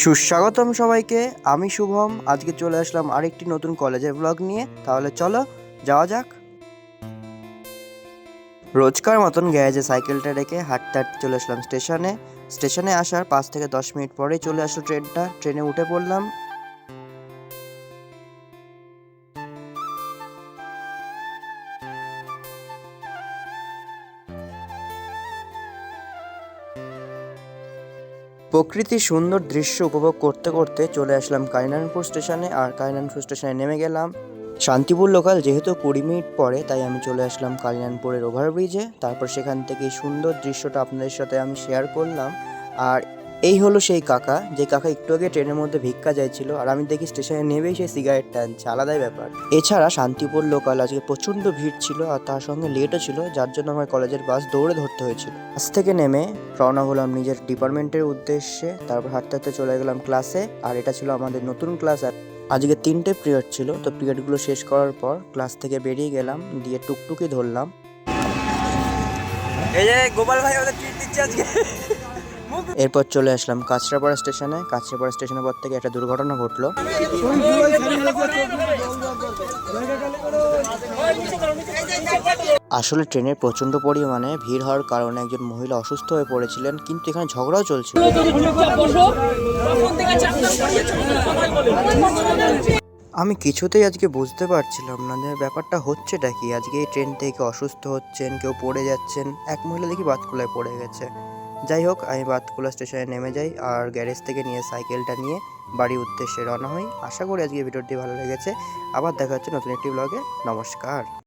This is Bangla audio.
সুস্বাগতম সবাইকে, আমি শুভম। আজকে চলে আসলাম আরেকটি নতুন কলেজের ব্লগ নিয়ে। তাহলে চলো যাওয়া যাক। রোজকার মতন গ্যারেজে সাইকেলটা রেখে হাঁটতে হাঁটতে চলে আসলাম স্টেশনে আসার 5 থেকে 10 মিনিট পরেই চলে আসলো ট্রেনে উঠে পড়লাম। প্রকৃতির সুন্দর দৃশ্য উপভোগ করতে করতে চলে আসলাম কালিনানপুর স্টেশনে। আর কালিনানপুর স্টেশনে নেমে গেলাম। শান্তিপুর লোকাল যেহেতু 20 মিনিট পরে, তাই আমি চলে আসলাম কালিনানপুরের ওভারব্রিজে। তারপর সেখান থেকে এই সুন্দর দৃশ্যটা আপনাদের সাথে আমি শেয়ার করলাম। আর এই হলো সেই কাকা, যে কাকা একটু আগে ট্রেনের মধ্যে ভিক্ষা চাইছিল, আর আমি দেখি স্টেশনে নেমেই সেই সিগারেট টানছে। আলাদাই ব্যাপার। এছাড়া শান্তিপুর লোকাল আজকে প্রচণ্ড ভিড় ছিল, আর তার সঙ্গে লেটও ছিল, যার জন্য আমার কলেজের বাস দৌড়ে ধরতে হয়েছিল। বাস থেকে নেমে রওনা হলাম নিজের ডিপার্টমেন্টের উদ্দেশ্যে। তারপর হাঁটতে হাঁটতে চলে গেলাম ক্লাসে। আর এটা ছিল আমাদের নতুন ক্লাস। আজকে 3টে পিরিয়ড ছিল, তো পিরিয়ডগুলো শেষ করার পর ক্লাস থেকে বেরিয়ে গেলাম, দিয়ে টুকটুকি ধরলাম। এই যে গোপাল ভাই আমাদের ট্রিট দিচ্ছে আজকে। এরপর চলে আসলাম কাঁচরাপাড়া স্টেশনে। কাঁচরাপাড়া স্টেশনের পর থেকে একটা দুর্ঘটনা ঘটলো। আসলে ট্রেনের প্রচন্ড পরিমাণে ভিড় হওয়ার কারণে একজন মহিলা অসুস্থ হয়ে পড়েছিলেন, কিন্তু এখানে ঝগড়াও চলছিল। আমি কিছুতেই আজকে বুঝতে পারছিলাম না যে ব্যাপারটা হচ্ছেটা কি। আজকে এই ট্রেন থেকে অসুস্থ হচ্ছেন, কেউ পড়ে যাচ্ছেন। এক মহিলা দেখি বাতকুলায় পড়ে গেছে। যাই হোক, আমি বাতকুলা স্টেশনে নেমে যাই, আর গ্যারেজ থেকে নিয়ে সাইকেলটা নিয়ে বাড়ির উদ্দেশ্যে রওনা হই। আশা করি আজকে ভিডিওটি ভালো লেগেছে। আবার দেখা হচ্ছে নতুন একটি ব্লগে। নমস্কার।